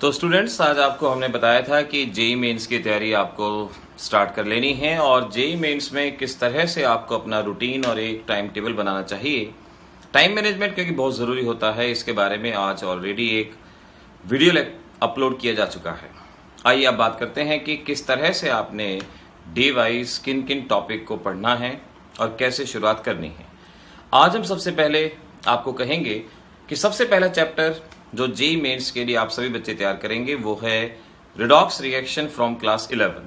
तो स्टूडेंट्स, आज आपको हमने बताया था कि जेई मेंस की तैयारी आपको स्टार्ट कर लेनी है और जेई मेंस में किस तरह से आपको अपना रूटीन और एक टाइम टेबल बनाना चाहिए। टाइम मैनेजमेंट क्योंकि बहुत ज़रूरी होता है, इसके बारे में आज ऑलरेडी एक वीडियो अपलोड किया जा चुका है। आइए अब बात करते हैं कि किस तरह से आपने डे वाइज किन किन टॉपिक को पढ़ना है और कैसे शुरुआत करनी है। आज हम सबसे पहले आपको कहेंगे कि सबसे पहला चैप्टर जो जेई मेंस के लिए आप सभी बच्चे तैयार करेंगे वो है redox reaction from class 11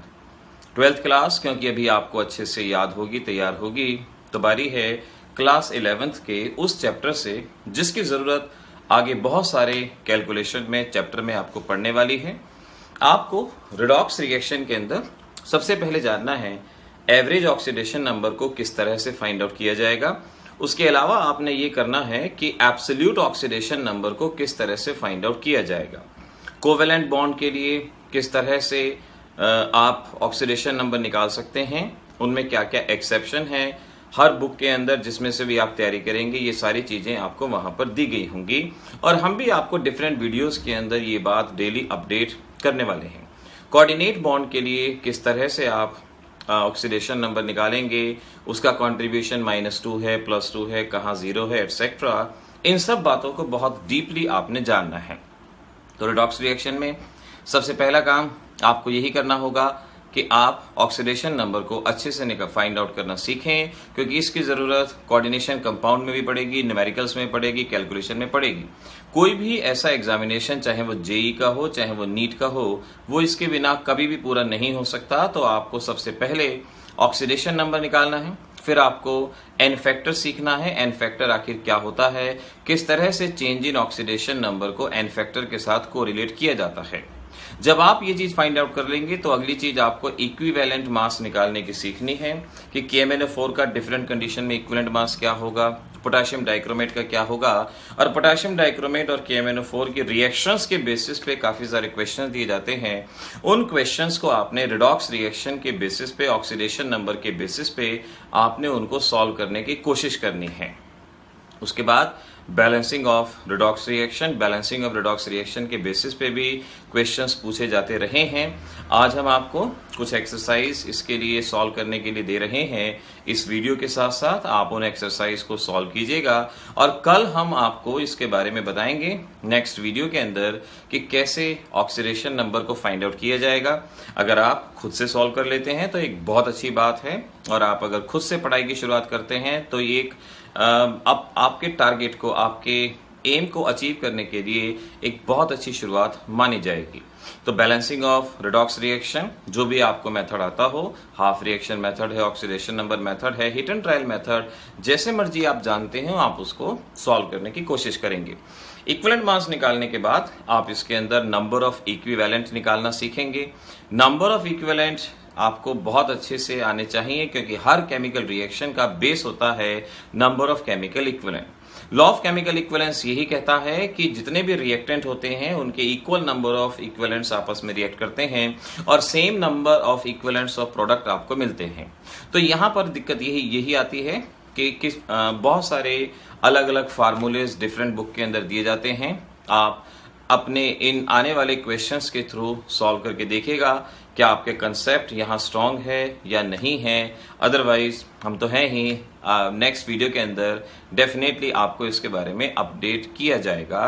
12th class, क्योंकि अभी आपको अच्छे से याद होगी, तैयार होगी। तो बारी है क्लास 11th के उस चैप्टर से जिसकी ज़रूरत आगे बहुत सारे कैलकुलेशन में चैप्टर में आपको पढ़ने वाली है। आपको रिडॉक्स रिएक्शन के अंदर सबसे पहले जानना है एवरेज ऑक्सीडेशन नंबर को किस तरह से फाइंड आउट किया जाएगा। उसके अलावा आपने ये करना है कि एब्सोल्यूट ऑक्सीडेशन नंबर को किस तरह से फाइंड आउट किया जाएगा। कोवेलेंट बॉन्ड के लिए किस तरह से आप ऑक्सीडेशन नंबर निकाल सकते हैं, उनमें क्या क्या एक्सेप्शन है हर बुक के अंदर जिसमें से भी आप तैयारी करेंगे, ये सारी चीजें आपको वहां पर दी गई होंगी और हम भी आपको डिफरेंट वीडियोस के अंदर ये बात डेली अपडेट करने वाले हैं। कोऑर्डिनेट बॉन्ड के लिए किस तरह से आप ऑक्सीडेशन नंबर निकालेंगे, उसका कंट्रीब्यूशन -2 है, +2 है, कहाँ 0 है, एटसेट्रा। इन सब बातों को बहुत डीपली आपने जानना है। तो रिडॉक्स रिएक्शन में सबसे पहला काम आपको यही करना होगा कि आप ऑक्सीडेशन नंबर को अच्छे से फाइंड आउट करना सीखें, क्योंकि इसकी ज़रूरत कोऑर्डिनेशन कंपाउंड में भी पड़ेगी, न्यूमेरिकल्स में पड़ेगी, कैलकुलेशन में पड़ेगी। कोई भी ऐसा एग्जामिनेशन, चाहे वो जेई का हो, चाहे वो नीट का हो, वो इसके बिना कभी भी पूरा नहीं हो सकता। तो आपको सबसे पहले ऑक्सीडेशन नंबर निकालना है, फिर आपको एन फैक्टर सीखना है। एन फैक्टर आखिर क्या होता है, किस तरह से चेंज इन ऑक्सीडेशन नंबर को एन फैक्टर के साथ कोरिलेट किया जाता है। जब आप ये चीज फाइंड आउट कर लेंगे तो अगली चीज आपको इक्विवेलेंट मास निकालने की सीखनी है कि KMnO4 का डिफरेंट कंडीशन में इक्विवेलेंट मास क्या होगा, पोटेशियम डाइक्रोमेट का क्या होगा। और पोटेशियम डाइक्रोमेट और KMnO4 की रिएक्शंस के बेसिस पे काफी सारे क्वेश्चंस दिए जाते हैं। उन क्वेश्चंस को आपने रिडॉक्स रिएक्शन के बेसिस पे, ऑक्सीडेशन नंबर के बेसिस पे आपने उनको सॉल्व करने की कोशिश करनी है। उसके बाद बैलेंसिंग ऑफ रिडॉक्स रिएक्शन के बेसिस पे भी क्वेश्चंस पूछे जाते रहे हैं। आज हम आपको कुछ एक्सरसाइज इसके लिए सॉल्व करने के लिए दे रहे हैं। इस वीडियो के साथ साथ आप उन एक्सरसाइज को सॉल्व कीजिएगा और कल हम आपको इसके बारे में बताएंगे नेक्स्ट वीडियो के अंदर कि कैसे ऑक्सीडेशन नंबर को फाइंड आउट किया जाएगा। अगर आप खुद से सॉल्व कर लेते हैं तो एक बहुत अच्छी बात है, और आप अगर खुद से पढ़ाई की शुरुआत करते हैं तो एक आपके टारगेट को, आपके एम को अचीव करने के लिए एक बहुत अच्छी शुरुआत मानी जाएगी। तो बैलेंसिंग ऑफ रिडॉक्स रिएक्शन, जो भी आपको मेथड आता हो, हाफ रिएक्शन मेथड है, ऑक्सीडेशन नंबर मेथड है, हिट एंड ट्रायल मेथड, जैसे मर्जी आप जानते हो, आप उसको सॉल्व करने की कोशिश करेंगे। इक्विवेलेंट मास निकालने के बाद आप इसके अंदर नंबर ऑफ इक्विवेलेंट निकालना सीखेंगे। नंबर ऑफ इक्विवेलेंट आपको बहुत अच्छे से आने चाहिए, क्योंकि हर केमिकल रिएक्शन का बेस होता है number of chemical equivalent. Law of chemical equivalence यही कहता है कि जितने भी रिएक्टेंट होते हैं उनके इक्वल नंबर ऑफ इक्विवेलेंट्स आपस में रिएक्ट करते हैं और same number of equivalents of product आपको मिलते हैं। तो यहाँ पर दिक्कत यही आती है कि बहुत सारे अलग अलग फार्मूलेज डिफरेंट बुक के अंदर दिए जाते हैं। आप अपने इन आने वाले क्वेश्चंस के थ्रू सॉल्व करके देखिएगा क्या आपके कंसेप्ट यहाँ स्ट्रांग है या नहीं है। अदरवाइज हम तो हैं ही, नेक्स्ट वीडियो के अंदर डेफिनेटली आपको इसके बारे में अपडेट किया जाएगा।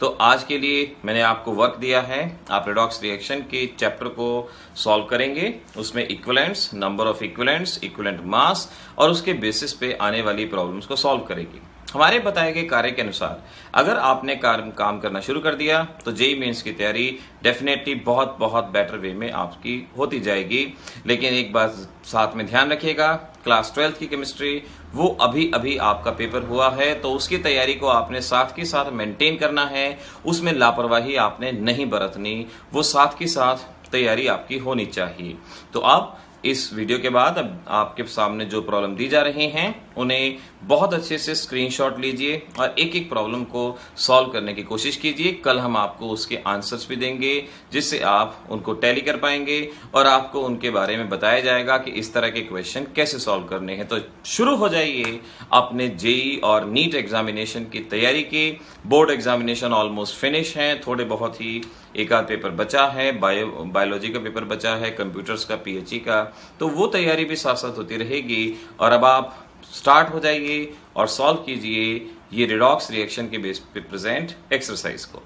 तो आज के लिए मैंने आपको वर्क दिया है, आप रिडॉक्स रिएक्शन के चैप्टर को सॉल्व करेंगे। उसमें equivalents, number of equivalents, equivalent mass और उसके बेसिस पे आने वाली प्रॉब्लम्स को सॉल्व करेंगे। हमारे बताए गए कार्य के अनुसार अगर आपने काम करना शुरू कर दिया तो जेई मेंस की तैयारी डेफिनेटली बहुत बहुत बेटर वे में आपकी होती जाएगी। लेकिन एक बात साथ में ध्यान रखिएगा, क्लास 12th की केमिस्ट्री वो अभी आपका पेपर हुआ है, तो उसकी तैयारी को आपने साथ के साथ मेंटेन करना है। उसमें लापरवाही आपने नहीं बरतनी, वो साथ के साथ तैयारी आपकी होनी चाहिए। तो आप इस वीडियो के बाद अब आपके सामने जो प्रॉब्लम दी जा रही हैं उन्हें बहुत अच्छे से स्क्रीनशॉट लीजिए और एक एक प्रॉब्लम को सॉल्व करने की कोशिश कीजिए। कल हम आपको उसके आंसर्स भी देंगे जिससे आप उनको टैली कर पाएंगे और आपको उनके बारे में बताया जाएगा कि इस तरह के क्वेश्चन कैसे सॉल्व करने हैं। तो शुरू हो जाइए अपने जेई और नीट एग्जामिनेशन की तैयारी की। बोर्ड एग्जामिनेशन ऑलमोस्ट फिनिश हैं, थोड़े बहुत ही एक आध पेपर बचा है, बायोलॉजी का पेपर बचा है, कंप्यूटर्स का, पीएचई का, तो वो तैयारी भी साथ साथ होती रहेगी। और अब आप स्टार्ट हो जाइए और सॉल्व कीजिए ये रिडॉक्स रिएक्शन के बेस पे प्रेजेंट एक्सरसाइज को।